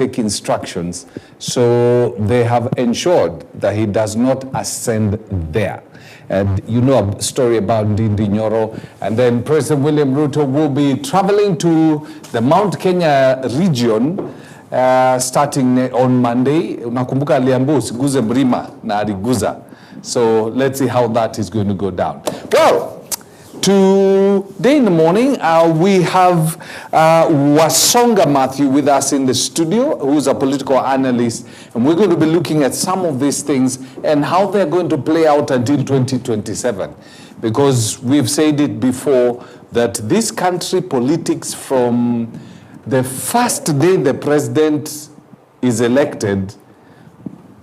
take instructions. So they have ensured that he does not ascend there. And you know a story about Ndindi Nyoro. And then President William Ruto will be traveling to the Mount Kenya region starting on Monday. Unakumbuka aliambiwa usiguze mlima na aliguza. So let's see how that is going to go down. Well, today in the morning, we have Wasonga Matthew with us in the studio, who's a political analyst. And we're going to be looking at some of these things and how they're going to play out until 2027. Because we've said it before that this country politics from the first day the president is elected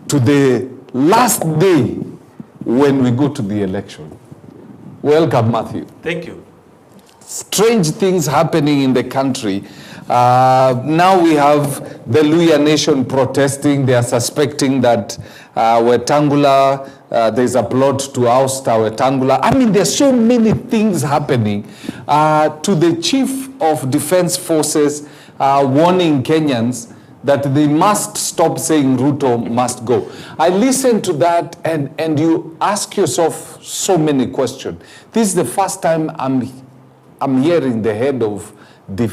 to the last day when we go to the election. Welcome, Matthew. Thank you. Strange things happening in the country. Now we have the Luhya Nation protesting. They are suspecting that Wetangula, there's a plot to oust Wetangula. I mean, there's so many things happening. To the Chief of Defense Forces warning Kenyans that they must stop saying Ruto must go. I listened to that and you ask yourself so many questions. This is the first time I'm hearing the head of the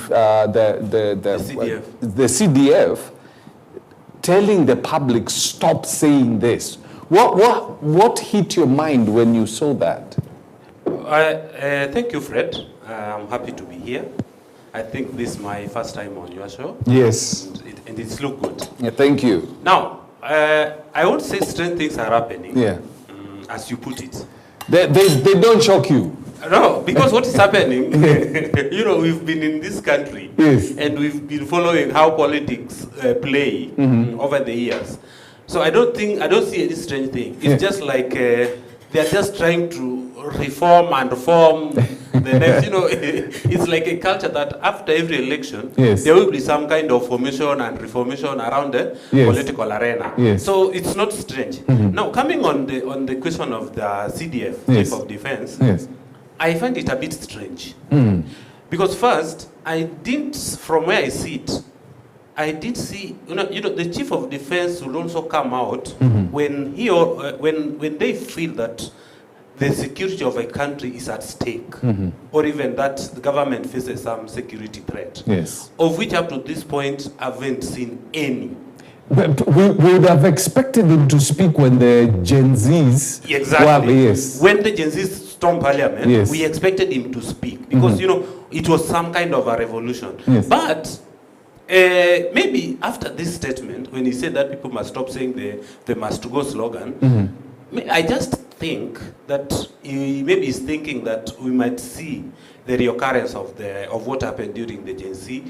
CDF telling the public stop saying this. What hit your mind when you saw that? Thank you, Fred. I'm happy to be here. I think this is my first time on your show. Yes. And it's look good. Yeah, thank you. Now, I would say strange things are happening. Yeah. As you put it. They don't shock you. No, because what is happening, you know, we've been in this country. Yes. And we've been following how politics play over the years. So I don't see any strange thing. It's just like they're just trying to reform and reform the next, you know, it's like a culture that after every election, there will be some kind of formation and reformation around the political arena. So it's not strange. Now, coming on the question of the CDF, Chief of Defense, I find it a bit strange. Because first, from where I sit, I did see, you know, the Chief of Defense will also come out when when they feel that the security of a country is at stake, or even that the government faces some security threat, of which up to this point I haven't seen any. But we would have expected him to speak when the Gen Zs... Exactly. When the Gen Zs stormed Parliament, we expected him to speak, because, you know, it was some kind of a revolution. But maybe after this statement, when he said that people must stop saying the must go slogan, I just think that maybe he's thinking that we might see the reoccurrence of what happened during the Gen Z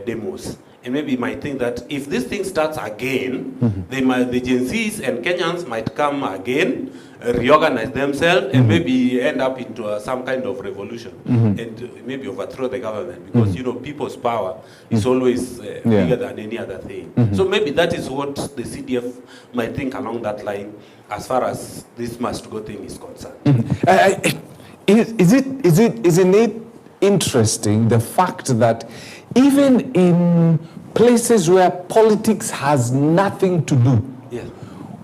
demos. And maybe he might think that if this thing starts again, the Gen Zs and Kenyans might come again, reorganize themselves, and maybe end up into some kind of revolution, and maybe overthrow the government, because you know, people's power is always bigger than any other thing. So maybe that is what the CDF might think along that line, as far as this must go thing is concerned. Isn't it interesting, the fact that even in places where politics has nothing to do,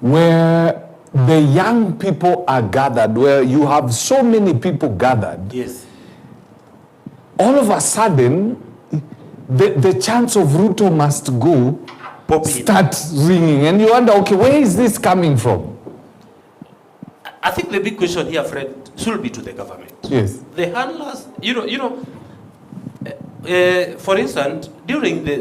where the young people are gathered, where you have so many people gathered, all of a sudden, the chance of Ruto must go starts ringing, and you wonder, okay, where is this coming from? I think the big question here, Fred, should be to the government. The handlers, for instance, during the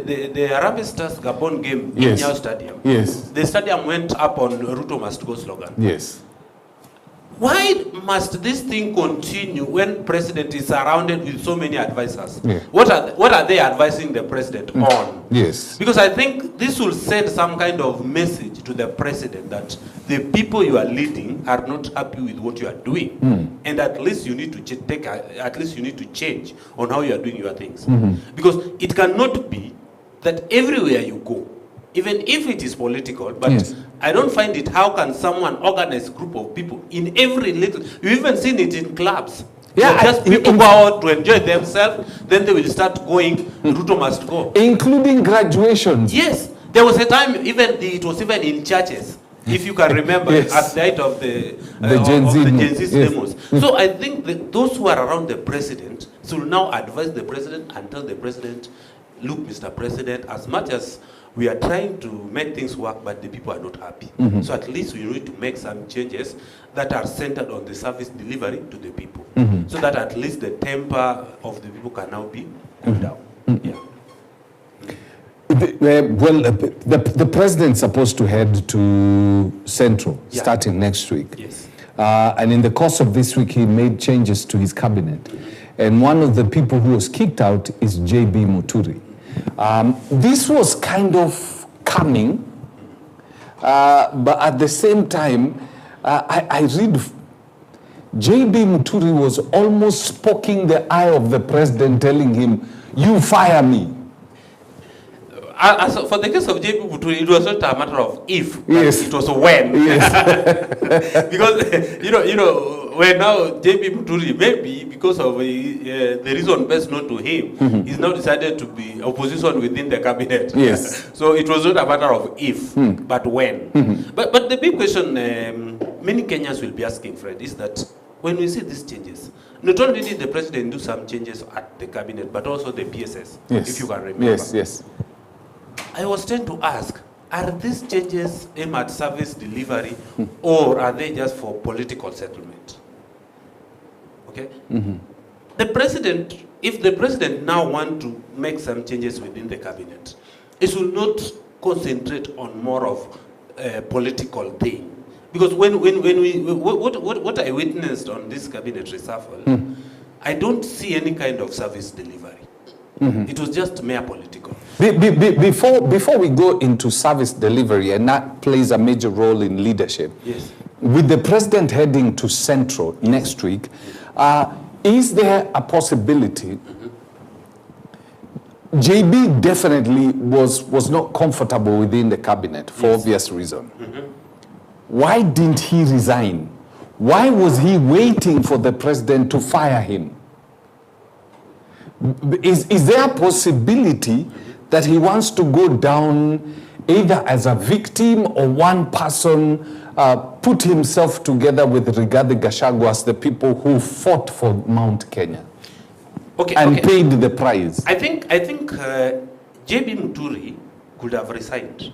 Harambee Stars Gabon game in Nyayo Stadium, the stadium went up on Ruto must go slogan. Why must this thing continue when president is surrounded with so many advisors? What are they advising the president on? Because I think this will send some kind of message to the president that the people you are leading are not happy with what you are doing, and at least you need to change on how you are doing your things. Because it cannot be that everywhere you go, even if it is political, but I don't find it, how can someone organize a group of people in every little, you've even seen it in clubs. Yeah, So just people go out to enjoy themselves, then they will start going, Ruto must go. Including graduations. Yes, there was a time it was even in churches, if you can remember, Yes. at the height of the Gen Z Gen Z yes. demos. So I think that those who are around the president should now advise the president and tell the president, look, Mr. President, as much as we are trying to make things work, but the people are not happy. So at least we need to make some changes that are centered on the service delivery to the people, so that at least the temper of the people can now be cooled down. Yeah. The president's supposed to head to Central starting next week. Yes. And in the course of this week, he made changes to his cabinet. And one of the people who was kicked out is J.B. Muturi. This was kind of coming, but at the same time, I read J.B. Muturi was almost poking the eye of the president, telling him, you fire me. As for the case of J.B. Muturi, it was not a matter of if, but Yes. it was when. Yes. Because, you know, when now J.B. Muturi, maybe because of the reason best known to him, he's now decided to be opposition within the cabinet. Yes. So it was not a matter of if, but when. But the big question many Kenyans will be asking, Fred, is that when we see these changes, not only did the president do some changes at the cabinet, but also the PSS, if you can remember. Yes, yes. I was trying to ask, are these changes aimed at service delivery or are they just for political settlement? Okay? The president, if the president now wants to make some changes within the cabinet, it should not concentrate on more of a political thing. Because what I witnessed on this cabinet reshuffle, I don't see any kind of service delivery. It was just mere political. Before we go into service delivery, and that plays a major role in leadership, Yes. with the president heading to Central next week, is there a possibility? JB definitely was not comfortable within the cabinet for obvious reason. Why didn't he resign? Why was he waiting for the president to fire him? Is there a possibility that he wants to go down either as a victim or one person put himself together with Rigathi Gachagua as the people who fought for Mount Kenya and paid the price? I think J.B. Muturi could have resigned.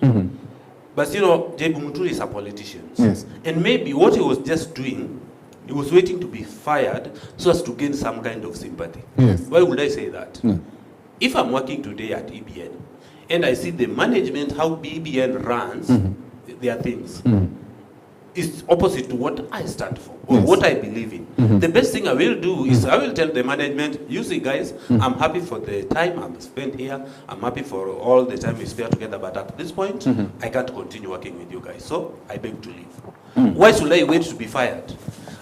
But you know, J.B. Muturi is a politician. Yes. And maybe what he was just doing, he was waiting to be fired so as to gain some kind of sympathy. Yes. Why would I say that? If I'm working today at EBN and I see the management, how EBN runs their things, is opposite to what I stand for or what I believe in. The best thing I will do is I will tell the management, you see guys, I'm happy for the time I'm spent here. I'm happy for all the time we spend together. But at this point, I can't continue working with you guys. So I beg to leave. Why should I wait to be fired?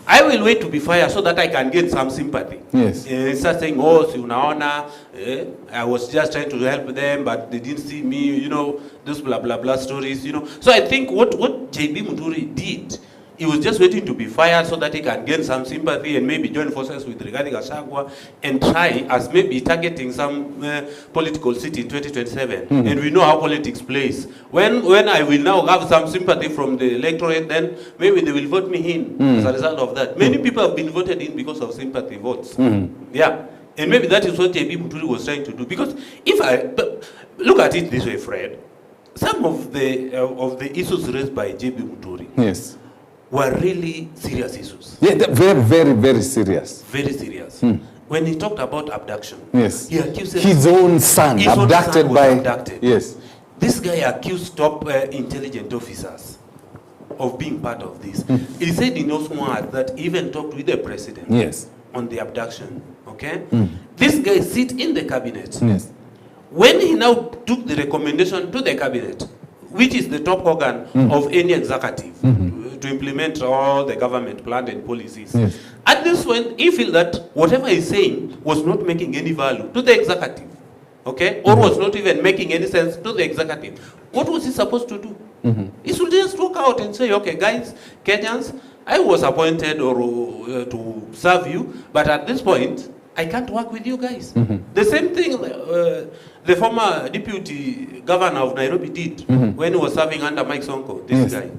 I will wait to be fired so that I can get some sympathy. Yes. Start saying, oh, si unaona, I was just trying to help them, but they didn't see me, you know, those blah, blah, blah stories, you know. So I think what J.B. Muturi did, he was just waiting to be fired so that he can gain some sympathy and maybe join forces with Rigathi Gachagua and try as maybe targeting some political seat in 2027. And we know how politics plays. When I will now have some sympathy from the electorate, then maybe they will vote me in as a result of that. Many people have been voted in because of sympathy votes. Yeah. And maybe that is what J.B. Muturi was trying to do. Because look at it this way, Fred, some of the issues raised by J.B. Muturi were really serious issues. Yeah, very, very, very serious. Very serious. When he talked about abduction, he accused his own son abducted by. Abducted. Yes. This guy accused top intelligent officers of being part of this. He said in those words that he even talked with the president on the abduction. Okay? This guy sit in the cabinet. Yes. When he now took the recommendation to the cabinet, which is the top organ of any executive to implement all the government plan and policies, at this point, he felt that whatever he's saying was not making any value to the executive, okay, or was not even making any sense to the executive. What was he supposed to do? He should just walk out and say, okay, guys, Kenyans, I was appointed or to serve you, but at this point, I can't work with you guys. The same thing the former deputy governor of Nairobi did when he was serving under Mike Sonko, this guy.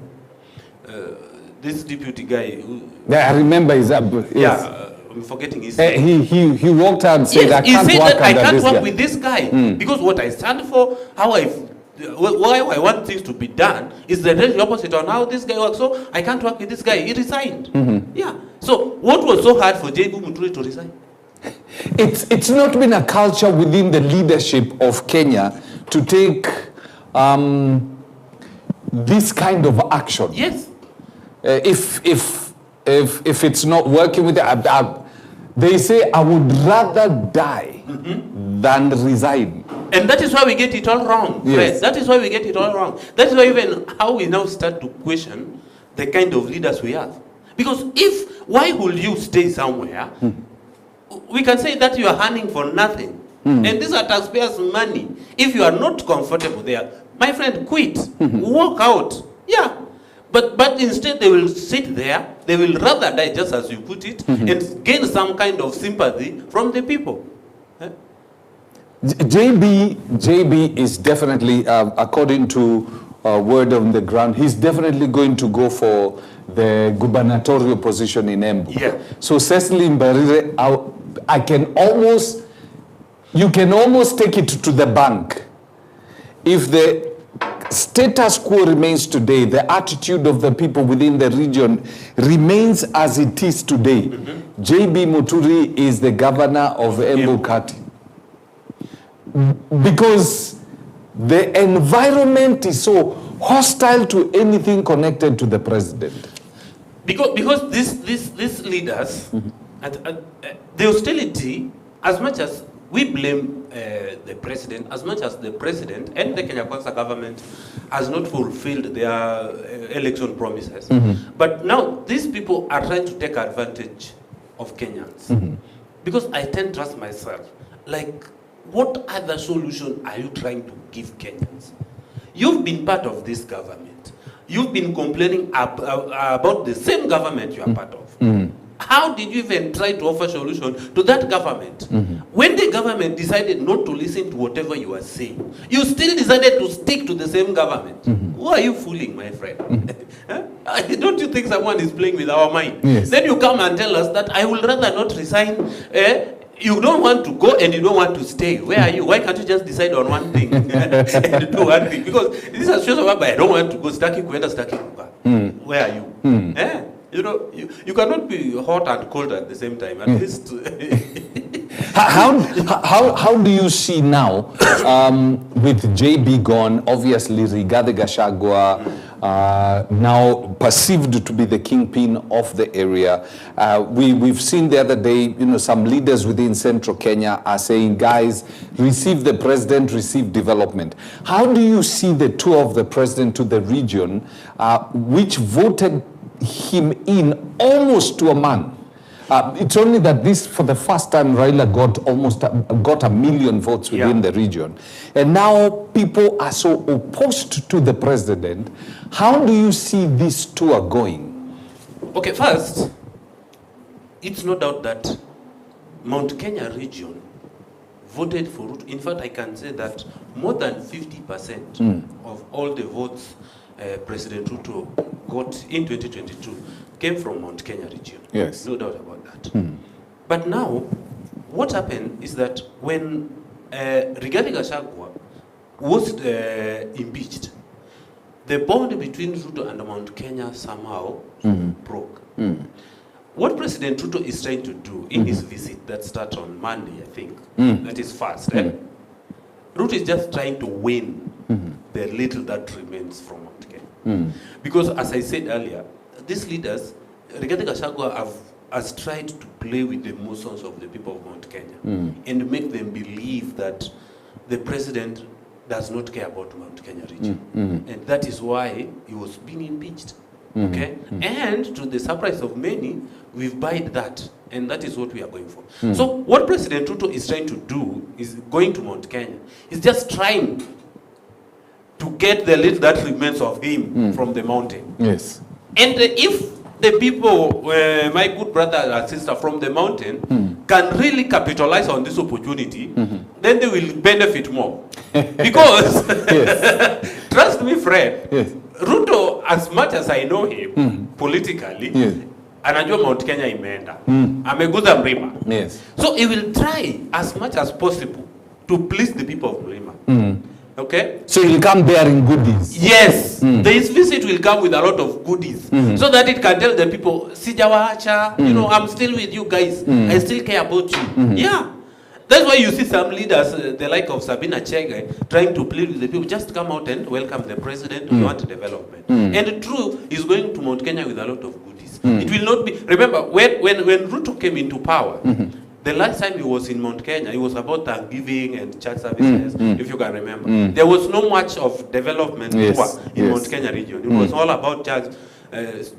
This deputy guy. Yeah, I remember his I'm forgetting his name. He walked out and said, I can't said work that I can't this work guy. with this guy because what I stand for, why I want things to be done is the really opposite on how this guy works. So I can't work with this guy. He resigned. Yeah. So what was so hard for J.B. Muturi to resign? It's not been a culture within the leadership of Kenya to take this kind of action. Yes. If it's not working with they say, I would rather die than resign. And that is why we get it all wrong. Yes. Right? That is why we get it all wrong. That is why even how we now start to question the kind of leaders we have. Because why would you stay somewhere? We can say that you are earning for nothing. And these are taxpayers' money. If you are not comfortable there, my friend, quit. Walk out. Yeah. But instead they will sit there, they will rather die, just as you put it, and gain some kind of sympathy from the people. JB is definitely, according to word on the ground, he's definitely going to go for the gubernatorial position in Embu. Yeah. So Cecily Mbarire, you can almost take it to the bank. If the status quo remains today, the attitude of the people within the region remains as it is today, JB Muturi is the governor of Embu County. Because the environment is so hostile to anything connected to the president. Because these leaders, the hostility, as much as we blame the president, as much as the president and the Kenya Kwanza government has not fulfilled their election promises. But now these people are trying to take advantage of Kenyans. Because I tend to ask myself, like, what other solution are you trying to give Kenyans? You've been part of this government. You've been complaining about the same government you are part of. How did you even try to offer solution to that government? When the government decided not to listen to whatever you are saying, you still decided to stick to the same government. Who are you fooling, my friend? Don't you think someone is playing with our mind? Yes. Then you come and tell us that I would rather not resign. You don't want to go and you don't want to stay. Where are you? Why can't you just decide on one thing and do one thing? Because this is a situation whereby I don't want to go staki kuenda staki kuka. Where are you? You know, you cannot be hot and cold at the same time. At least. How do you see now with JB gone? Obviously, Rigathi Gachagua now perceived to be the kingpin of the area. We've seen the other day, some leaders within Central Kenya are saying, guys, receive the president, receive development. How do you see the tour of the president to the region, which voted him in almost to a man? It's only that this, for the first time, Raila got a million votes within the region. And now people are so opposed to the president. How do you see this tour going? Okay, first, it's no doubt that Mount Kenya region voted for Ruto. In fact, I can say that more than 50% of all the votes President Ruto got in 2022 came from Mount Kenya region. Yes. No doubt about that. But now, what happened is that when Rigathi Gachagua was impeached, the bond between Ruto and Mount Kenya somehow broke. What President Ruto is trying to do in his visit that starts on Monday, I think, that is fast, Ruto is just trying to win the little that remains from Mount Kenya. Because as I said earlier, these leaders, Rigathi Gachagua has tried to play with the emotions of the people of Mount Kenya and make them believe that the president does not care about Mount Kenya region. And that is why he was being impeached. Okay? And to the surprise of many, we've buyed that. And that is what we are going for. So what President Ruto is trying to do is going to Mount Kenya. He's just trying to get the little that remains of him from the mountain. Yes. And if the people, my good brother and sister from the mountain, can really capitalize on this opportunity, then they will benefit more. Because, trust me, Fred, Ruto, as much as I know him politically, anajua Mount Kenya imeenda. Ameguza Mlima. So he will try as much as possible to please the people of Mlima. Okay? So he'll come bearing goodies. Yes. This visit will come with a lot of goodies. So that it can tell the people, Sijawaacha, you know, I'm still with you guys. I still care about you. Yeah. That's why you see some leaders, the like of Sabina Chege, trying to plead with the people, just come out and welcome the president, we want development. And true, he's going to Mount Kenya with a lot of goodies. It will not be, remember, when Ruto came into power, the last time he was in Mount Kenya, it was about Thanksgiving and church services, if you can remember. There was no much of development in Mount Kenya region. It was all about church,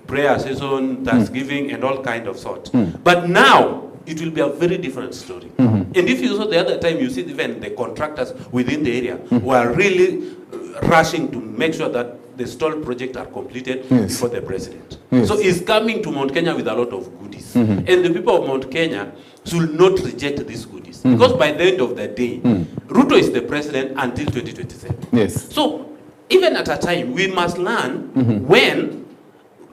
prayer season, Thanksgiving, and all kind of sort. But now, it will be a very different story. And if you saw the other time, you see even the contractors within the area were really rushing to make sure that the stalled projects are completed before the president. So he's coming to Mount Kenya with a lot of goodies. And the people of Mount Kenya should not reject these goodies. Because by the end of the day, Ruto is the president until 2027. So even at a time, we must learn when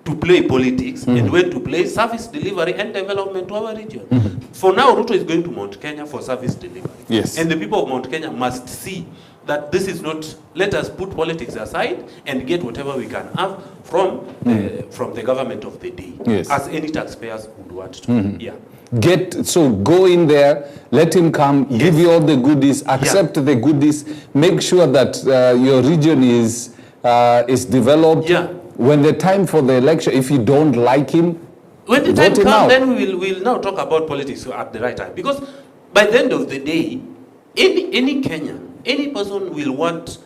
to play politics and when to play service delivery and development to our region. For now, Ruto is going to Mount Kenya for service delivery. And the people of Mount Kenya must see that this is not, let us put politics aside and get whatever we can have from the government of the day, as any taxpayers would want to. So go in there, let him come, give you all the goodies, accept the goodies, make sure that your region is developed. When the time for the election, if you don't like him, when the time comes, then we'll now talk about politics at the right time. Because by the end of the day, any Kenyan, any person will want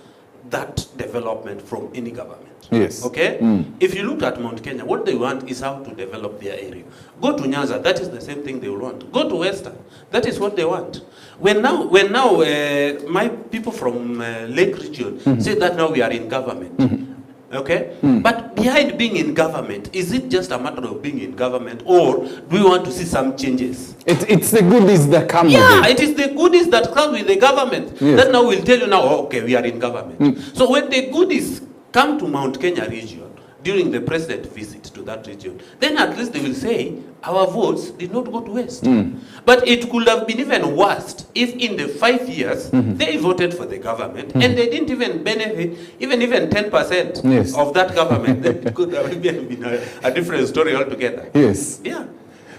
that development from any government. Okay? If you look at Mount Kenya, what they want is how to develop their area. Go to Nyanza, that is the same thing they will want. Go to Western, that is what they want. When now my people from Lake region say that now we are in government. Okay? But behind being in government, is it just a matter of being in government, or do we want to see some changes? It's the goodies that come with it is the goodies that come with the government. That now will tell you now, okay, we are in government. So when the goodies come to Mount Kenya region, during the president visit to that region, then at least they will say, our votes did not go to waste. But it could have been even worse if in the 5 years, they voted for the government and they didn't even benefit, even 10% of that government. Then it could have been a different story altogether.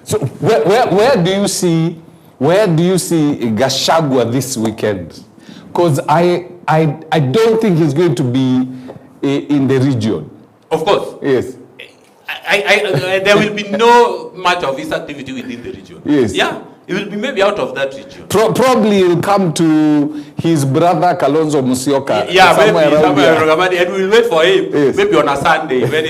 So where do you see Gachagua this weekend? Because I don't think he's going to be in the region. Of course. There will be no much of his activity within the region. It will be maybe out of that region. Probably he'll come to his brother Kalonzo Musyoka. Maybe, and we'll wait for him. Maybe on a Sunday when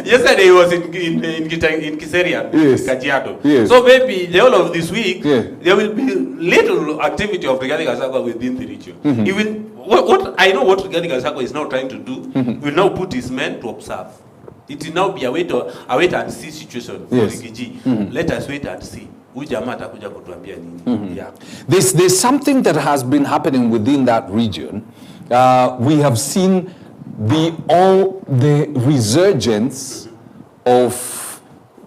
yesterday he was in Kiserian, Kajiado. So maybe the whole of this week there will be little activity of Rigathi Gachagua within the region. He will. What I know what Rigathi Gachagua is now trying to do, will now put his men to observe. It will now be a wait and see situation for Rigiji. Let us wait and see. There's something that has been happening within that region. We have seen the resurgence of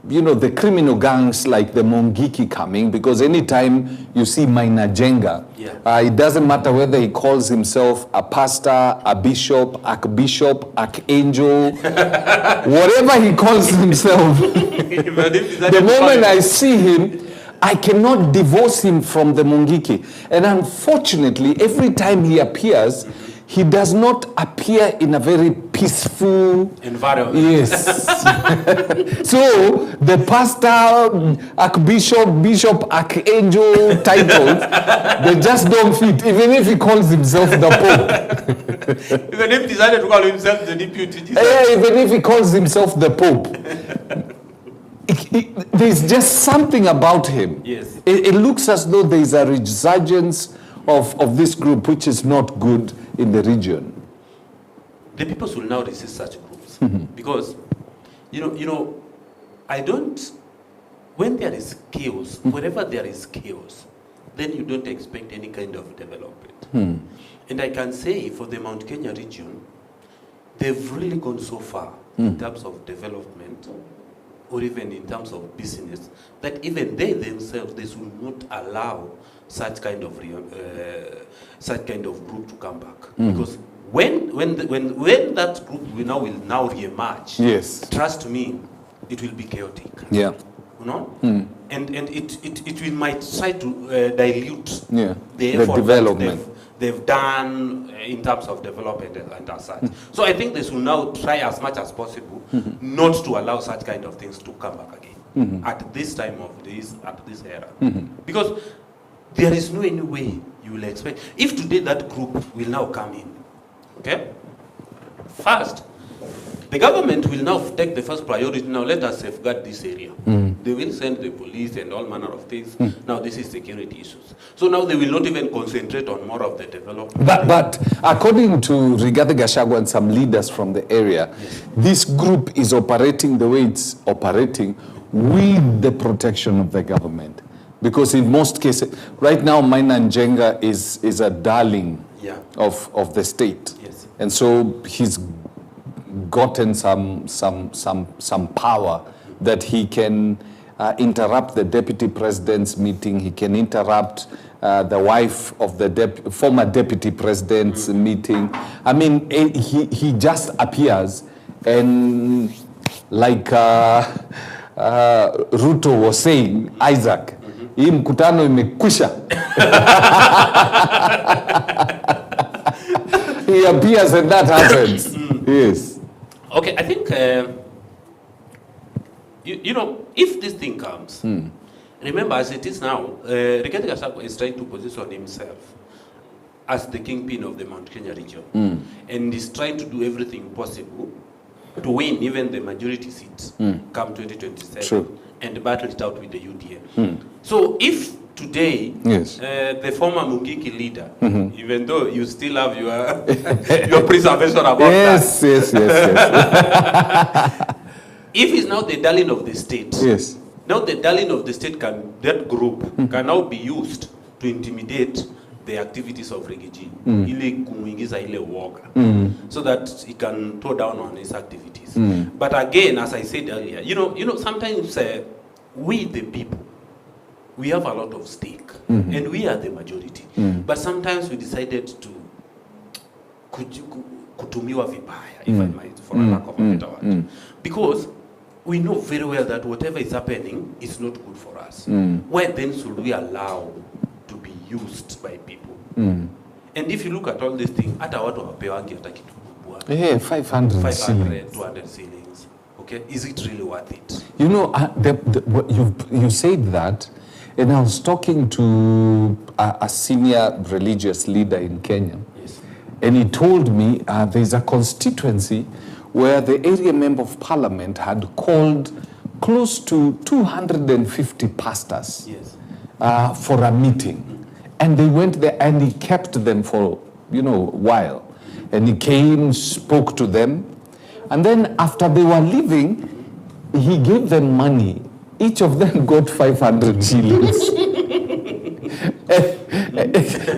the criminal gangs like the Mongiki coming, because anytime you see Maina Jenga, it doesn't matter whether he calls himself a pastor, a bishop, archbishop, archangel, whatever he calls himself, the moment I see him, I cannot divorce him from the Mongiki. And unfortunately, every time he appears, he does not appear in a very peaceful environment. So the pastor, archbishop, bishop, archangel titles, they just don't fit, even if he calls himself the Pope. Even if he decided to call himself the deputy. Even if he calls himself the Pope. There's just something about him. It looks as though there is a resurgence of this group, which is not good in the region. The people will now resist such groups because I don't. When there is chaos, wherever there is chaos, then you don't expect any kind of development. And I can say for the Mount Kenya region, they've really gone so far in terms of development, or even in terms of business, that even they themselves, they should not allow such kind of group to come back. Because when that group will now re-emerge, yes, trust me, it will be chaotic. Yeah. You know? And it will might try to dilute the effort development they've done in terms of development and as such. So I think they should now try as much as possible not to allow such kind of things to come back again at this time of this, at this era. Because there is no any way you will expect. If today that group will now come in, okay? First, the government will now take the first priority. Now let us safeguard this area. They will send the police and all manner of things. Now this is security issues. So now they will not even concentrate on more of the development. But according to Rigathi Gachagua and some leaders from the area, this group is operating the way it's operating with the protection of the government. Because in most cases, right now, Maina Njenga is a darling of the state. Yes. And so he's gotten some power that he can interrupt the deputy president's meeting. He can interrupt the wife of the former deputy president's meeting. I mean, he just appears, and like Ruto was saying, Isaac, hii mkutano imekwisha. He appears and that happens. Yes. Okay, I think, if this thing comes, remember as it is now, Rigathi Gachagua is trying to position himself as the kingpin of the Mount Kenya region. And is trying to do everything possible to win even the majority seats come 2027. True. And battle it out with the UDM. So if today, the former Mungiki leader, even though you still have your preservation about that. Yes. If he's now the darling of the state, now the darling of the state that group can now be used to intimidate the activities of Rigiji, so that he can toe down on his activities. But again, as I said earlier, sometimes we the people, we have a lot of stake, and we are the majority. But sometimes we decided to kutumiwa vibaya, if I might, for a lack of a better word. Because we know very well that whatever is happening is not good for us. Why then should we allow to be used by people? And if you look at all these things, hata watu wapewangi hata kitu kubwa. 500 shillings. 200 shillings. Okay, is it really worth it? You know, you said that, and I was talking to a senior religious leader in Kenya, and he told me there's a constituency where the area member of parliament had called close to 250 pastors for a meeting. And they went there and he kept them for, a while. And he came, spoke to them. And then after they were leaving, he gave them money. Each of them got 500 shillings.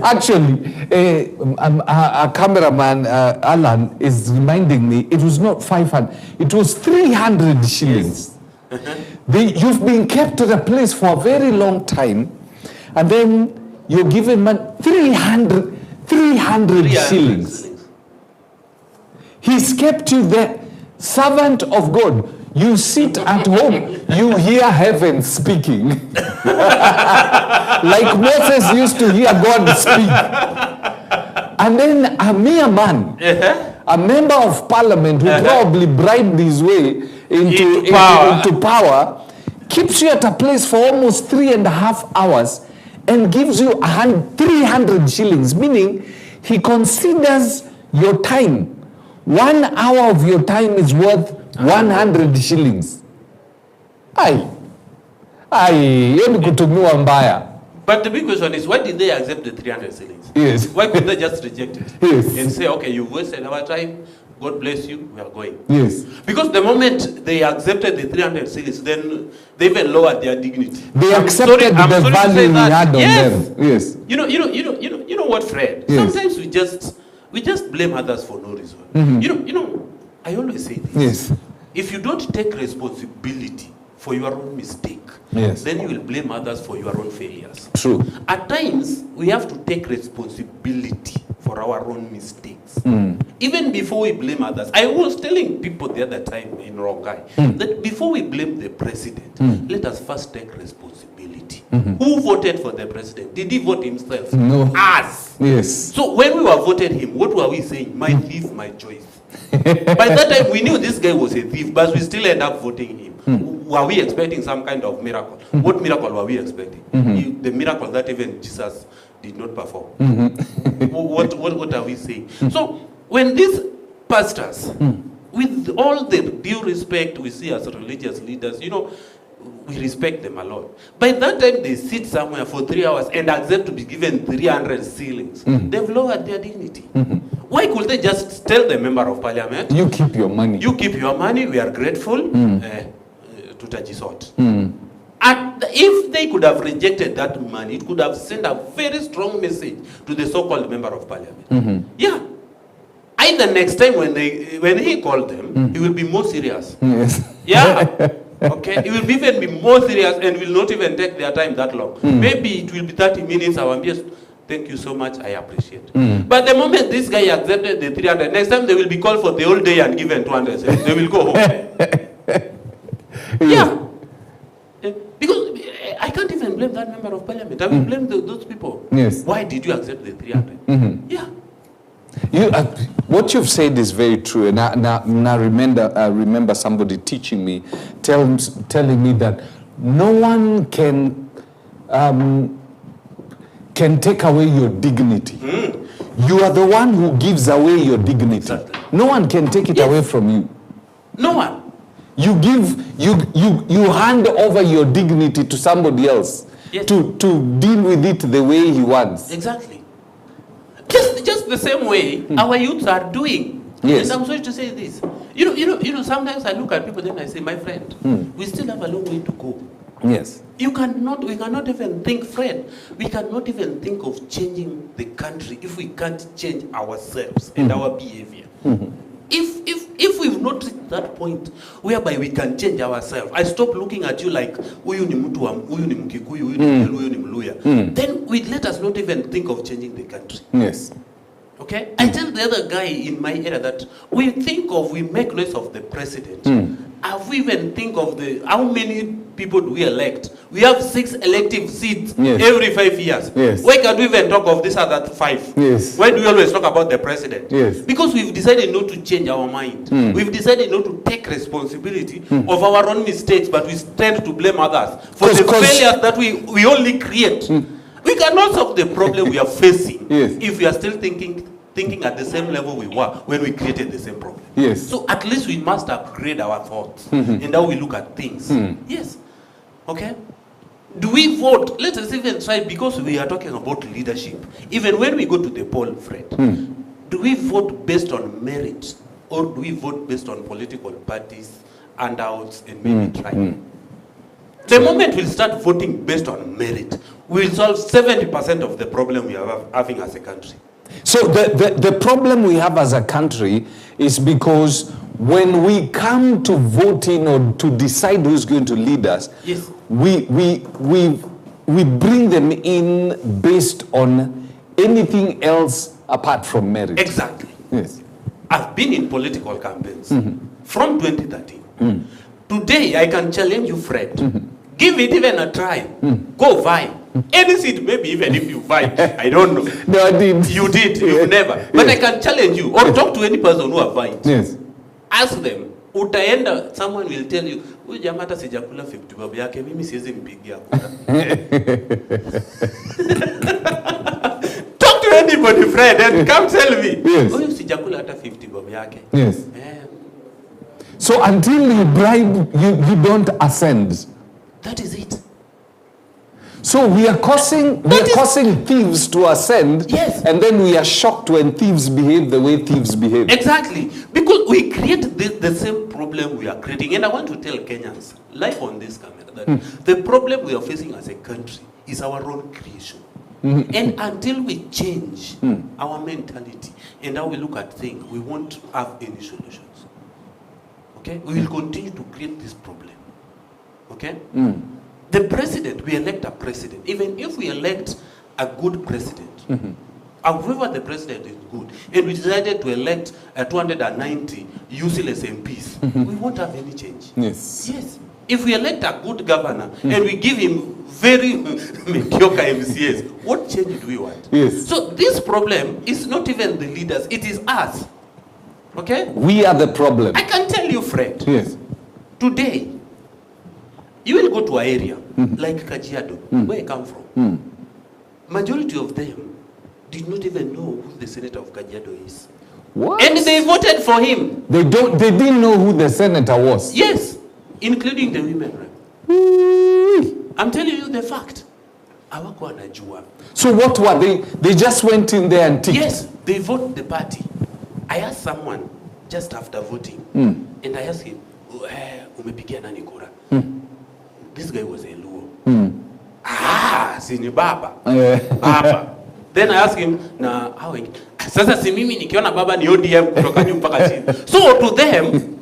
Actually, a cameraman, Alan, is reminding me, it was not 500, it was 300 shillings. You've been kept at a place for a very long time, and then you're given money, 300 shillings. He's kept you there, servant of God. You sit at home, you hear heaven speaking. Like Moses used to hear God speak. And then a mere man, a member of parliament who probably bribed his way into power, keeps you at a place for almost 3.5 hours and gives you 300 shillings, meaning he considers your time. 1 hour of your time is worth 100 shillings. Hiyo ni kutumiwa mbaya. But the big question is, why did they accept the 300 ceilings? Yes. Why couldn't they just reject it? Yes. And say, okay, you've wasted our time, God bless you, we are going. Yes. Because the moment they accepted the 300 ceilings, then they even lowered their dignity. They accepted the value we had on them. Yes. You know what, Fred? Yes. Sometimes we just blame others for no reason. You know, I always say this. Yes. If you don't take responsibility for your own mistake, yes, then you will blame others for your own failures. True. At times, we have to take responsibility for our own mistakes. Even before we blame others. I was telling people the other time in Rongai that before we blame the president, let us first take responsibility. Who voted for the president? Did he vote himself? No. Us. Yes. So when we were voted him, what were we saying? My thief, my choice. By that time, we knew this guy was a thief, but we still end up voting him. Were we expecting some kind of miracle? What miracle were we expecting? The miracle that even Jesus did not perform. What are we saying? So when these pastors, with all the due respect we see as religious leaders, you know, we respect them a lot. By that time, they sit somewhere for 3 hours and accept to be given 300 ceilings. They've lowered their dignity. Why could they just tell the member of parliament, you keep your money. You keep your money, we are grateful, to Tajisot. And if they could have rejected that money, it could have sent a very strong message to the so-called member of parliament. Yeah. Either next time when he called them, he will be more serious. Yes. Yeah. Okay. He will even be more serious and will not even take their time that long. Maybe it will be 30 minutes. Yes, thank you so much. I appreciate. But the moment this guy accepted the 300, next time they will be called for the whole day and given 200. They will go home. Yeah. Because I can't even blame that member of parliament. I will blame those people. Yes. Why did you accept the 300? Yeah. What you've said is very true, and I remember somebody teaching me, telling me that no one can take away your dignity. You are the one who gives away your dignity. Exactly. No one can take it away from you. No one. You hand over your dignity to somebody else to deal with it the way he wants. Exactly. Just the same way our youths are doing. Yes. And I'm sorry to say this. You know, sometimes I look at people and I say, my friend, we still have a long way to go. Yes. We cannot even think, Fred, we cannot even think of changing the country if we can't change ourselves and our behavior. If we've not reached that point whereby we can change ourselves, I stop looking at you like huyu ni mtu wa huyu ni Mkikuyu, huyu ni Mjaluo, huyu ni Mluya. Then let us not even think of changing the country. Yes. Okay? I tell the other guy in my area that we make noise of the president. Have we even think of how many people do we elect? We have 6 elective seats every 5 years. Yes. Why can't we even talk of this other 5? Yes. Why do we always talk about the president? Yes. Because we've decided not to change our mind. We've decided not to take responsibility of our own mistakes, but we tend to blame others for the failures that we only create. We cannot solve the problem we are facing if we are still thinking at the same level we were when we created the same problem. Yes. So at least we must upgrade our thoughts and how we look at things. Yes. Okay? Do we vote? Let us even try, because we are talking about leadership. Even when we go to the poll, Fred, do we vote based on merit, or do we vote based on political parties, handouts, and maybe tribe? The moment we start voting based on merit, we will solve 70% of the problem we are having as a country. So the problem we have as a country is because when we come to voting or to decide who's going to lead us, we bring them in based on anything else apart from merit. Exactly. Yes. I've been in political campaigns from 2013. Today, I can challenge you, Fred. Give it even a try. Go vie. Any seat, maybe even if you vie. I don't know. No, I didn't. You did. You've never. But I can challenge you, or talk to any person who have vied. Yes. Ask them. Utaenda, someone will tell you, huyu jamaa hata sijakula 50 bob yake, mimi siwezi mpigia kura. Talk to anybody, Fred, and come tell me. Yes. Huyu sijakula hata 50 bob yake. Yes. So until you bribe, you don't ascend. That is it. So we are causing thieves to ascend, Yes. and then we are shocked when thieves behave the way thieves behave. Exactly. Because we create the same problem we are creating. And I want to tell Kenyans, live on this camera, that the problem we are facing as a country is our own creation. And until we change our mentality and how we look at things, we won't have any solutions. Okay? We will continue to create this problem. Okay? The president, we elect a president. Even if we elect a good president, however the president is good, and we decided to elect 290 useless MPs, we won't have any change. Yes. Yes. If we elect a good governor and we give him very mediocre MCAs, what change do we want? Yes. So this problem is not even the leaders, it is us. Okay? We are the problem. I can tell you, Fred, Yes. today, you will go to an area like Kajiado, where I come from. Majority of them did not even know who the senator of Kajiado is. What? And they voted for him. They didn't know who the senator was. Yes, including the women rep. I'm telling you the fact. Hawako wanajua. So what were they? They just went in there and ticked. Yes, they vote the party. I asked someone just after voting, and I asked him, umepigia nani kura? This guy was a Luo. Sini baba. Baba. Then I asked him, na how sasa si mimi nikiona baba ni ODM kutoka juu mpaka chini. So to them,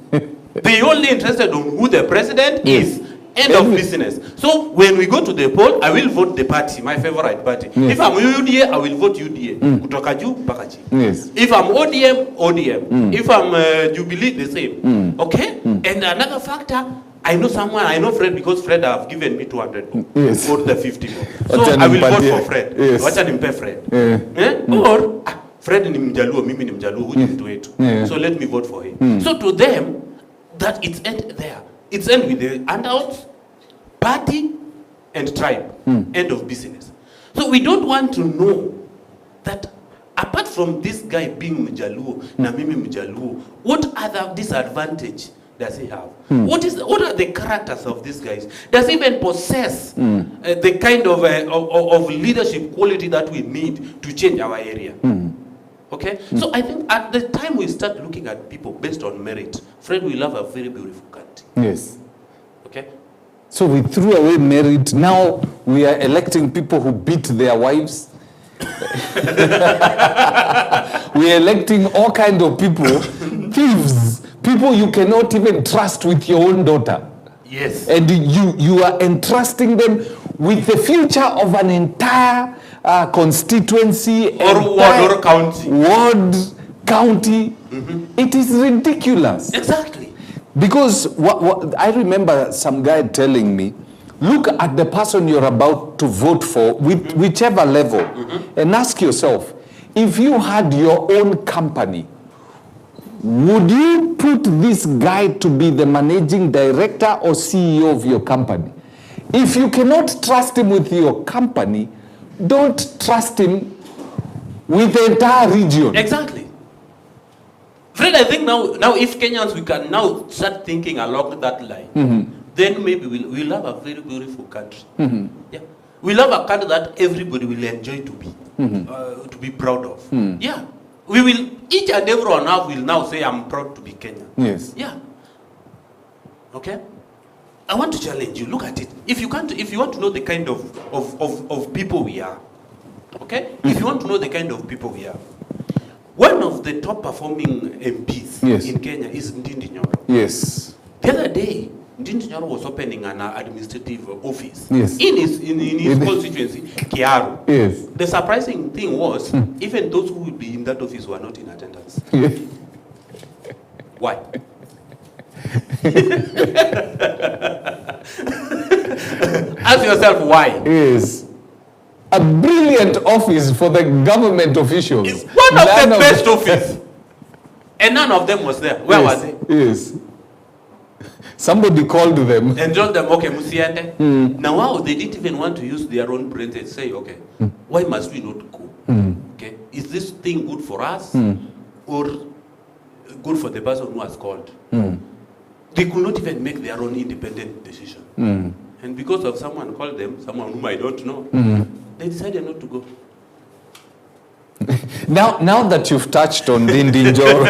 they only interested on who the president is. End of business. So when we go to the poll, I will vote the party, my favorite party. Yes. If I'm UDA, I will vote UDA. Kutoka juu mpaka chini. Yes. If I'm ODM, ODM. If I'm Jubilee, the same. Okay? And another factor, I know someone, I know Fred because Fred have given me 200 yes. for the 50 more. So I will vote for Fred. Yes. Wacha nimpe Fred. Or Fred ni mjaluo, mimi ni mjaluo, huyu mtu wetu. So let me vote for him. So to them, that it's end there. It's end with the handouts, party, and tribe. End of business. So we don't want to know that apart from this guy being Mjaluo, na mimi Mjaluo, what other disadvantage does he have? What are the characters of these guys? Does he even possess the kind of leadership quality that we need to change our area? Okay? So I think at the time we start looking at people based on merit, Fred will have a very beautiful country. Yes. Okay? So we threw away merit. Now we are electing people who beat their wives. We are electing all kinds of people, thieves, people you cannot even trust with your own daughter. Yes. And you are entrusting them with the future of an entire constituency or ward or county. Ward, county. It is ridiculous. Exactly. Because what I remember some guy telling me, look at the person you're about to vote for, with whichever level, and ask yourself, if you had your own company, would you put this guy to be the managing director or CEO of your company? If you cannot trust him with your company, don't trust him with the entire region. Exactly. Fred, I think now if Kenyans, we can now start thinking along that line, then maybe we'll have a very beautiful country. Yeah. We'll have a country that everybody will enjoy to be proud of. Yeah. We will, each and every one will now say, I'm proud to be Kenyan. Yes. Yeah. Okay? I want to challenge you. Look at it. If you want to know the kind of people we are, okay? If you want to know the kind of people we are, one of the top performing MPs in Kenya is Ndindi Nyoro. Yes. The other day, Ndindi Nyoro was opening an administrative office in his constituency, Kiaru. Yes. The surprising thing was, even those who would be in that office were not in attendance. Why? Ask yourself why. Yes. A brilliant office for the government officials. It's one of the best office. And none of them was there. Where was they? Yes. Somebody called them. And told them, okay, musiende. Now, wow, they didn't even want to use their own brain and say, okay, why must we not go? Okay, is this thing good for us or good for the person who has called? They could not even make their own independent decision. And because of someone called them, someone whom I don't know, they decided not to go. Now that you've touched on Ndindi Nyoro,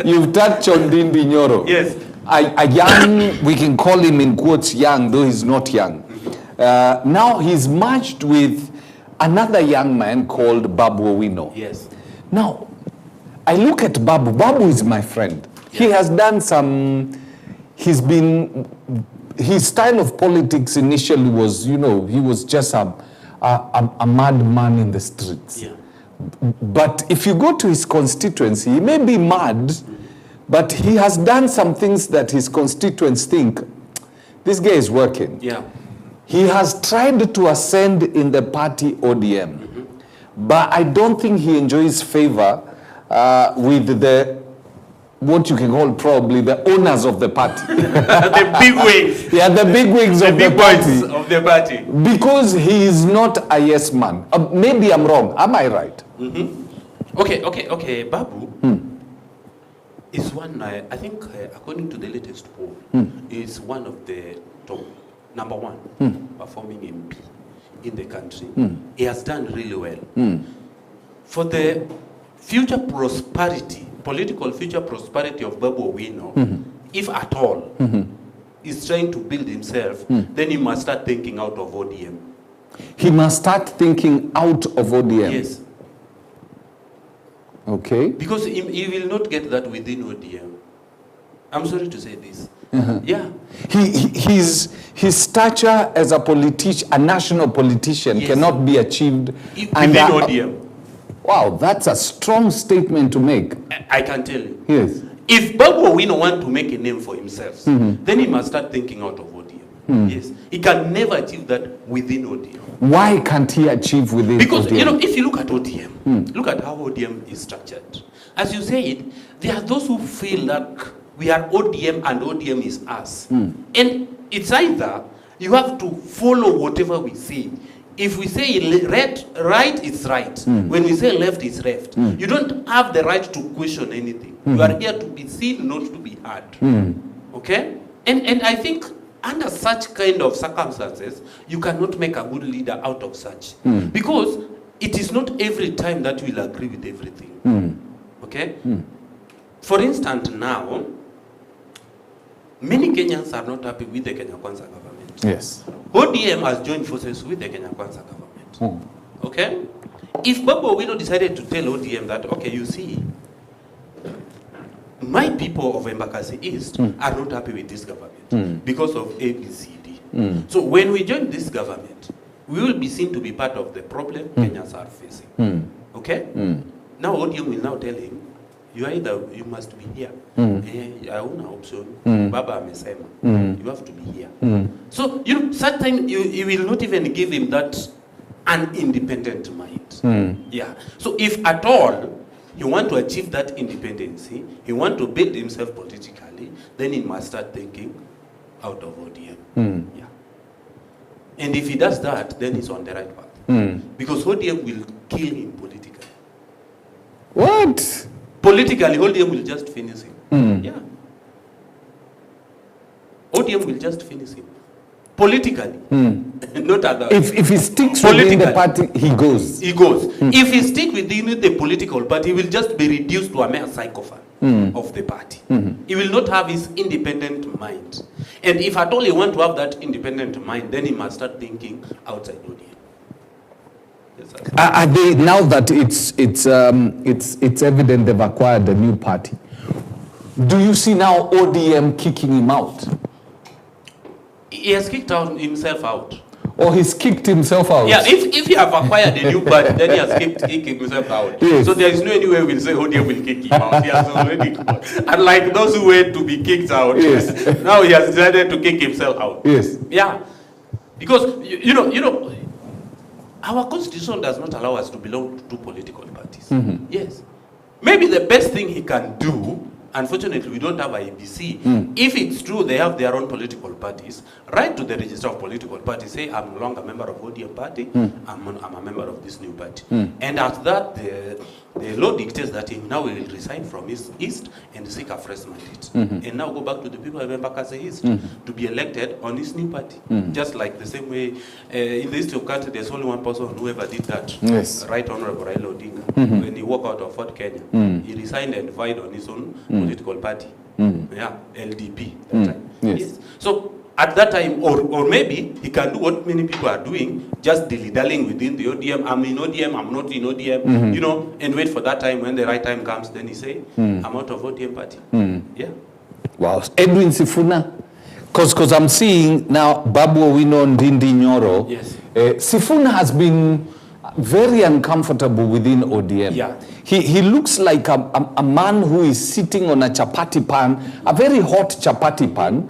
you've touched on Ndindi Nyoro. Yes. A young, we can call him in quotes young, though he's not young. Now he's merged with another young man called Babu Owino. Yes. Now, I look at Babu. Babu is my friend. Yeah. He has done some, his style of politics initially was, he was just a madman in the streets. Yeah. But if you go to his constituency, he may be mad, but he has done some things that his constituents think, this guy is working. Yeah. He has tried to ascend in the party ODM, but I don't think he enjoys favor with what you can call probably the owners of the party. The big wigs. Yeah, the big wigs the of big the party. Of the party. Because he is not a yes man. Maybe I'm wrong. Am I right? Okay. Babu is one, I think, according to the latest poll, is one of the top, number one, performing MP in the country. He has done really well. For the future prosperity, political future prosperity of Babu Owino, if at all, is trying to build himself, then he must start thinking out of ODM. He must start thinking out of ODM? Yes. Okay. Because he will not get that within ODM. I'm sorry to say this. Yeah. His stature as a politician, a national politician, cannot be achieved within ODM. Wow, that's a strong statement to make. I can tell you. Yes. If Babu Owino wants to make a name for himself, then he must start thinking out of ODM. Yes. He can never achieve that within ODM. Why can't he achieve within because, ODM? If you look at ODM, look at how ODM is structured. As you said, there are those who feel like we are ODM and ODM is us. And it's either you have to follow whatever we say. If we say right, it's right. When we say left, it's left. You don't have the right to question anything. You are here to be seen, not to be heard. Okay? And I think under such kind of circumstances, you cannot make a good leader out of such. Because it is not every time that you will agree with everything. Okay? For instance, now, many Kenyans are not happy with the Kenya Kwanza government. Yes. ODM has joined forces with the Kenya Kwanza government. Okay? If Babu Owino decided to tell ODM that, okay, you see, my people of Embakasi East are not happy with this government because of ABCD. So when we join this government, we will be seen to be part of the problem Kenyans are facing. Okay? Now ODM will now tell him, you must be here. Hauna option. Baba amesema. You have to be here. So, such time you will not even give him that an independent mind. Yeah. So if at all he want to achieve that independency, he want to build himself politically, then he must start thinking out of ODM. Yeah. And if he does that, then he's on the right path. Because ODM will kill him politically. What? Politically, ODM will just finish him. Yeah. ODM will just finish him. Politically. Not other. If he sticks within the party, he goes. He goes. If he sticks within the political party, he will just be reduced to a mere psychopath of the party. He will not have his independent mind. And if at all he want to have that independent mind, then he must start thinking outside ODM. Are they, now that it's evident they've acquired a new party, do you see now ODM kicking him out? He has kicked himself out. Or he's kicked himself out? Yeah, if you have acquired a new party, then he has kicked himself out. Yes. So there is no any way we'll say ODM will kick him out. He has already gone. Unlike those who wait to be kicked out, yes. Now he has decided to kick himself out. Yes. Yeah. Because, you know, our constitution does not allow us to belong to two political parties. Yes. Maybe the best thing he can do unfortunately, we don't have IEBC. If it's true they have their own political parties, write to the register of political parties, say, I'm no longer a member of ODM party, I'm a member of this new party. And after that, the law dictates that he now will resign from his East and seek a fresh mandate. And now go back to the people of Embakasi East to be elected on his new party. Just like the same way in the East of country, there's only one person who ever did that. Yes. Right Honorable Raila Odinga. When he walked out of Fort Kenya, he resigned and filed on his own political party. Yeah, LDP. That time. Yes. So at that time, or maybe he can do what many people are doing, just dilly-dallying within the ODM. I'm in ODM, I'm not in ODM, you know, and wait for that time. When the right time comes, then he say, I'm out of ODM party. Yeah. Wow. Edwin Sifuna, because I'm seeing now Babu Owino Ndindi Nyoro. Yes. Sifuna has been very uncomfortable within ODM. Yeah. He looks like a man who is sitting on a chapati pan, a very hot chapati pan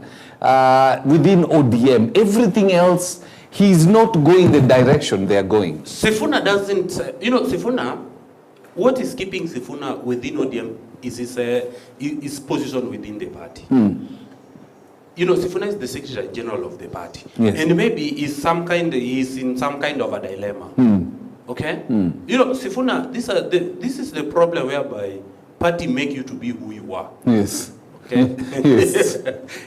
within ODM. Everything else, he's not going the direction they are going. Sifuna doesn't, Sifuna, what is keeping Sifuna within ODM is his position within the party. Sifuna is the Secretary General of the party. Yes. And maybe he's in some kind of a dilemma. Okay? Sifuna, this is the problem whereby party make you to be who you are. Yes. Okay? Yes.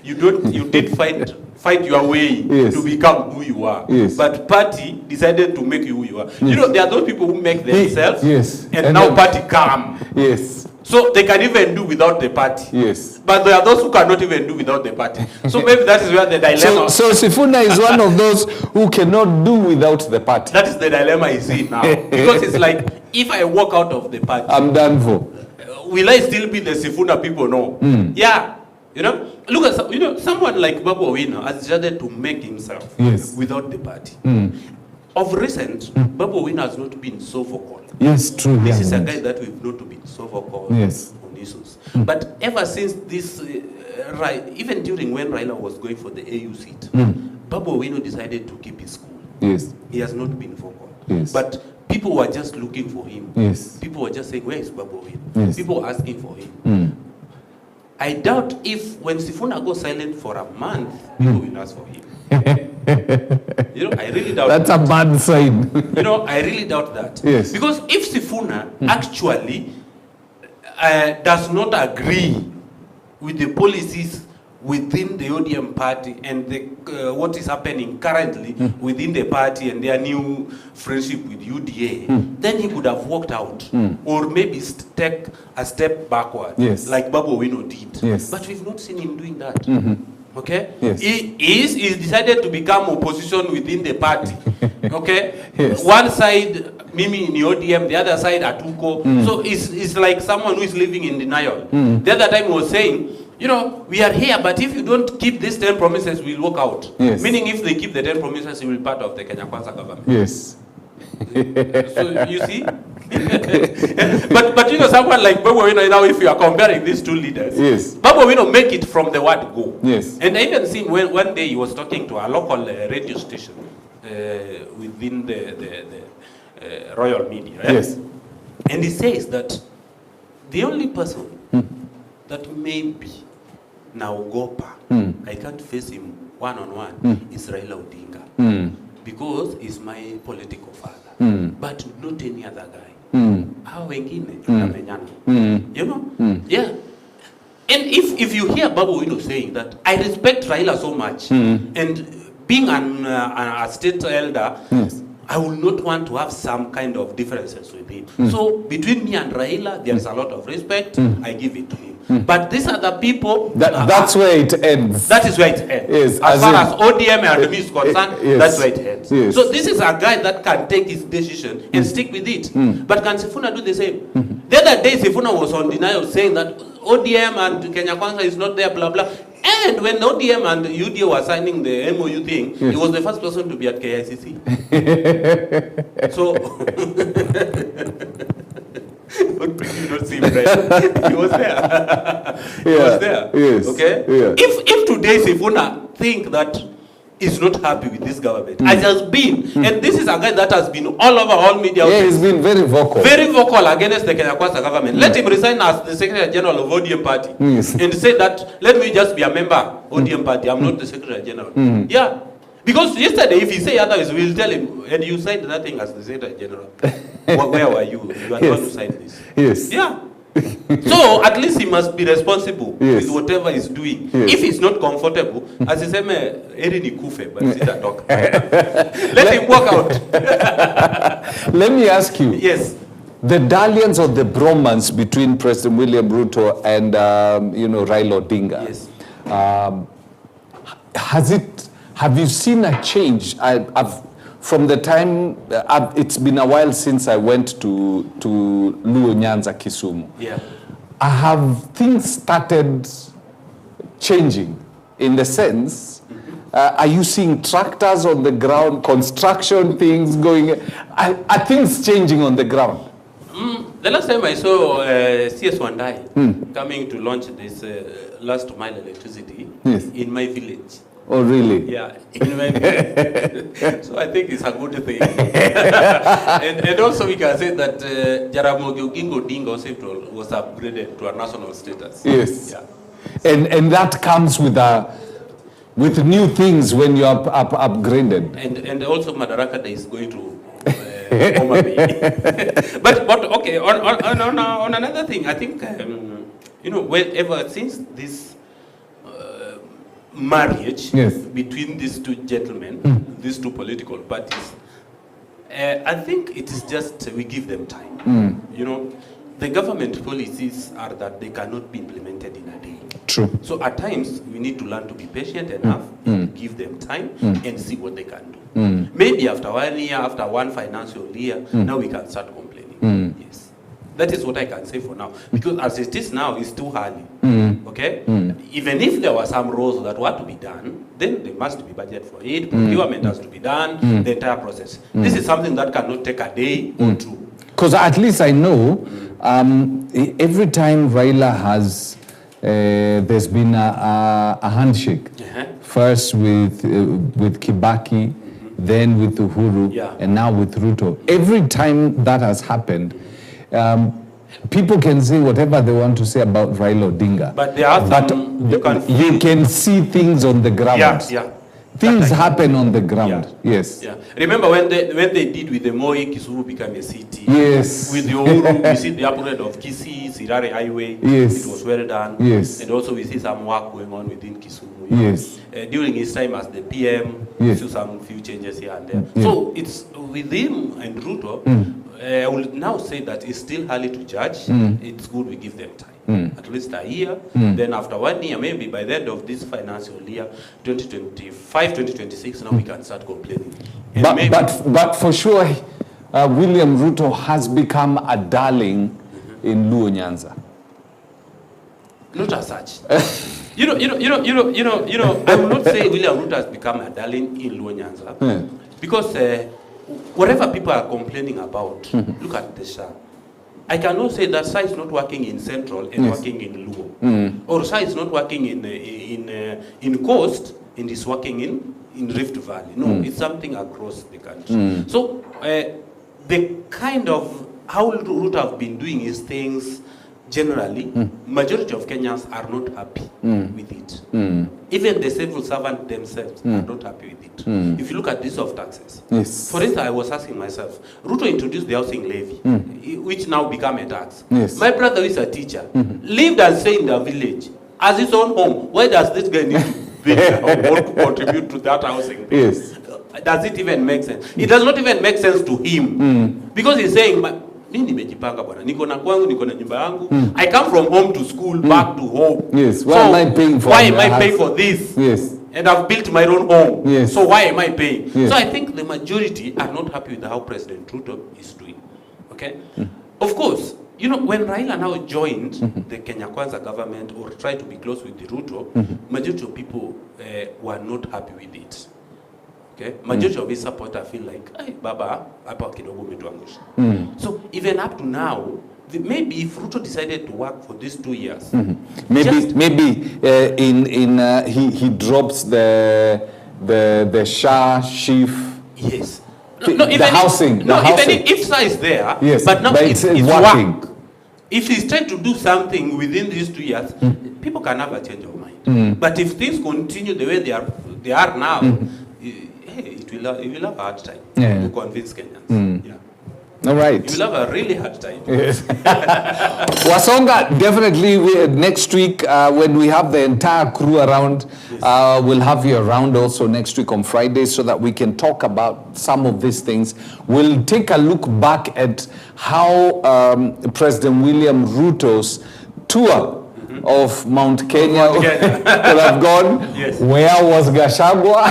You did fight your way to become who you are. Yes. But party decided to make you who you are. Yes. There are those people who make themselves and then, now party come. Yes. So they can even do without the party. Yes. But there are those who cannot even do without the party. So maybe that is where the dilemma... So Sifuna is one of those who cannot do without the party. That is the dilemma he's in now. Because it's like, if I walk out of the party... I'm done for. Will I still be the Sifuna people? No. Yeah. Look at, someone like Babu Owino has decided to make himself without the party. Of recent, Babu Owino has not been so vocal. Yes, true. This is a guy that we've known to be so vocal on issues. But ever since this, even during when Raila was going for the AU seat, Babu Owino decided to keep his cool. Yes. He has not been vocal. Yes. But people were just looking for him. Yes. People were just saying, where is Babu Owino? Yes. People were asking for him. I doubt if when Sifuna goes silent for a month, people will ask for him. I really doubt That's that. a bad sign. I really doubt that. Yes. Because if Sifuna actually does not agree with the policies within the ODM party and what is happening currently within the party and their new friendship with UDA, then he could have walked out or maybe take a step backward, like Babu Owino did. Yes. But we've not seen him doing that. Okay? Yes. He decided to become opposition within the party. Okay? Yes. One side, Mimi in the ODM, the other side, Atuko. So it's like someone who is living in denial. The other time he was saying, we are here, but if you don't keep these 10 promises, we'll walk out. Yes. Meaning if they keep the 10 promises, he will be part of the Kenya Kwanza government. Yes. So you see? but someone like Babu Owino, now if you are comparing these two leaders, Babu Owino make it from the word go. Yes. And I even seen one day he was talking to a local radio station within the royal media. Right? Yes. And he says that the only person that maybe Naogopa, I can't face him one-on-one, is Raila Odinga. Because he's my political father. But not any other guy. Hao wengine tunamenyana. Yeah. And if you hear Babu Owino saying that, I respect Raila so much, and being a state elder, I will not want to have some kind of differences with him. So between me and Raila, there is a lot of respect. I give it to him. But these are the people. That's where it ends. That is where it ends. Yes, as far as ODM and me is concerned, that's where it ends. Yes. So this is a guy that can take his decision and stick with it. But can Sifuna do the same? The other day, Sifuna was on denial saying that ODM and Kenya Kwanza is not there, blah, blah. And when ODM and UDA were signing the MOU thing, he was the first person to be at KICC. So, not see him, right? He was there. He was there. Yes. Okay? Yeah. If today Sifuna think that is not happy with this government. Has just been, and this is a guy that has been all over all media. Yeah, he's been very vocal. Very vocal against the Kenya Kwanza government. Let him resign as the Secretary General of ODM Party. Yes. And say that, let me just be a member of ODM Party. I'm not the Secretary General. Yeah. Because yesterday, if he say otherwise, we'll tell him, and you signed that thing as the Secretary General. Where were you? You are the one who signed this. Yes. Yeah. So at least he must be responsible Yes. with whatever he's doing. Yes. If he's not comfortable, as he said, Eri ni kufe, but sit and talk. Let him walk out. Let me ask you. Yes. The dalliance or the bromance between President William Ruto and Raila Odinga. Yes. Have you seen a change? From the time, it's been a while since I went to Luo Nyanza, Kisumu. Yeah. Have things started changing in the sense, are you seeing tractors on the ground, construction things going, are things changing on the ground? The last time I saw CS Wandai coming to launch this last mile electricity in my village. Oh, really? Yeah, in my village. So I think it's a good thing. and also we can say that Jaramogi Oginga Odinga Hospital was upgraded to a national status. Yes. Yeah. And that comes with new things when you are upgraded. And also Madaraka Day is going to but okay, on another thing, I think ever since this marriage between these two gentlemen, these two political parties, I think it is just we give them time. The government policies are that they cannot be implemented in a day. True. So at times we need to learn to be patient enough and give them time and see what they can do. Maybe after 1 year, after one financial year, now we can start complaining. Yes. That is what I can say for now. Because as it is now, it's too early. Okay? Even if there were some roles that were to be done, then there must be budget for it. Procurement has to be done, the entire process. This is something that cannot take a day or two. Because at least I know, every time Raila has, there's been a handshake. First with Kibaki, then with Uhuru, and now with Ruto. Every time that has happened, people can say whatever they want to say about Raila Odinga. But there are some, you can see things on the ground. Things happen on the ground. Yes. Remember when they did with the Moi, Kisumu became a city. Yes. With the Uhuru, we see the upgrade of Kisii, Sirare Highway. Yes. It was well done. Yes. And also we see some work going on within Kisumu. Yes. During his time as the PM, we see some few changes here and there. So it's with him and Ruto, I will now say that it's still early to judge. It's good we give them time. At least a year. Then after 1 year, maybe by the end of this financial year, 2025, 2026, now we can start complaining. But for sure, William Ruto has become a darling in Luo Nyanza. Not as such. I will not say William Ruto has become a darling in Luo Nyanza. Because whatever people are complaining about, look at the SHA. I cannot say that SHA is not working in Central and working in Luo. Or SHA is not working in Coast and is working in Rift Valley. No, it's something across the country. So the kind of how Ruto have been doing his things generally, majority of Kenyans are not happy with it. Even the civil servants themselves are not happy with it. If you look at this of taxes, for instance, I was asking myself, Ruto introduced the housing levy, which now become a tax. My brother is a teacher, lived and stayed in the village, as his own home. Why does this guy need to pay or want to contribute to that housing? Does it even make sense? It does not even make sense to him, because he's saying, mimi nimejipanga bwana, niko na kwangu, niko na nyumba yangu. I come from home to school, back to home. Why am I paying for? Why am I paying for this? And I've built my own home. So why am I paying? So I think the majority are not happy with how President Ruto is doing. Okay? Of course, when Raila now joined the Kenya Kwanza government or tried to be close with the Ruto, majority of people were not happy with it. Okay? Majority of his supporters feel like, hey, Baba, hapa kidogo umetuangusha. So even up to now, maybe if Ruto decided to work for these 2 years, maybe he drops the the SHA, SHIF. Yes. The housing. Even if SHA is there, yes, but now it's working. work. If he's trying to do something within these 2 years, people can have a change of mind. But if things continue the way they are now, it will have a hard time to convince Kenyans. Yeah. All right. You will have a really hard time. Yes. Wasonga, definitely next week when we have the entire crew around, we'll have you around also next week on Friday so that we can talk about some of these things. We'll take a look back at how President William Ruto's tour of Mount Kenya could have gone. Yes. Where was Gachagua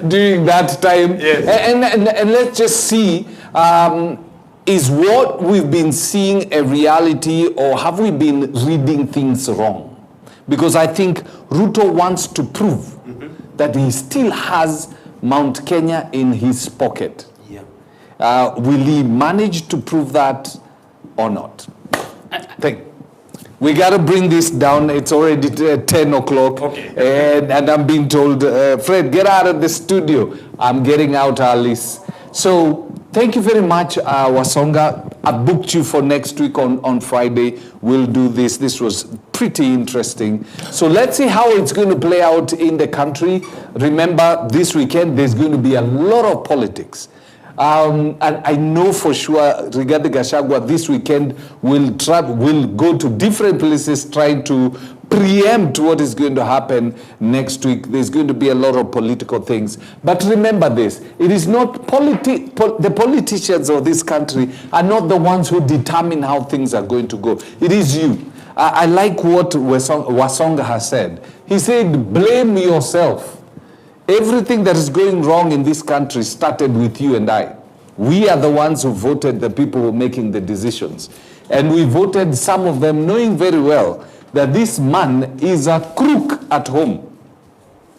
during that time? Yes. And let's just see, is what we've been seeing a reality, or have we been reading things wrong? Because I think Ruto wants to prove that he still has Mount Kenya in his pocket. Yeah. Will he manage to prove that or not? We got to bring this down. It's already 10 o'clock. Okay. And I'm being told, Fred, get out of the studio. I'm getting out early. So thank you very much, Wasonga. I booked you for next week on Friday. We'll do this. This was pretty interesting. So let's see how it's going to play out in the country. Remember, this weekend, there's going to be a lot of politics. And I know for sure regarding Gachagua, this weekend we'll go to different places trying to preempt what is going to happen next week. There's going to be a lot of political things. But remember this, it is not the politicians of this country are not the ones who determine how things are going to go. It is you. I like what Wasonga has said. He said, blame yourself. Everything that is going wrong in this country started with you and I. We are the ones who voted the people who are making the decisions. And we voted some of them knowing very well that this man is a crook at home.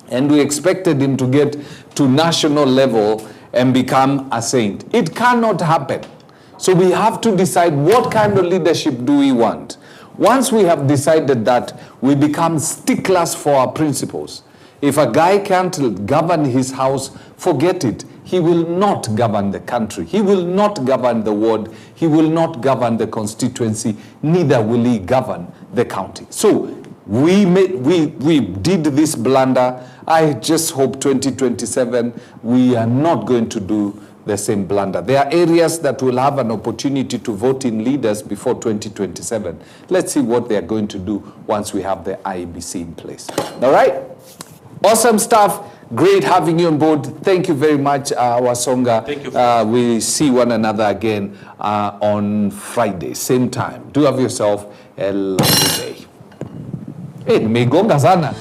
And we expected him to get to national level and become a saint. It cannot happen. So we have to decide what kind of leadership do we want. Once we have decided that, we become sticklers for our principles. If a guy can't govern his house, forget it. He will not govern the country. He will not govern the ward. He will not govern the constituency. Neither will he govern the county. So we did this blunder. I just hope 2027 we are not going to do the same blunder. There are areas that will have an opportunity to vote in leaders before 2027. Let's see what they are going to do once we have the IEBC in place. All right? Awesome stuff. Great having you on board. Thank you very much, Wasonga. Thank you. We see one another again on Friday, same time. Do have yourself a lovely day. Hey, nimegonga sana.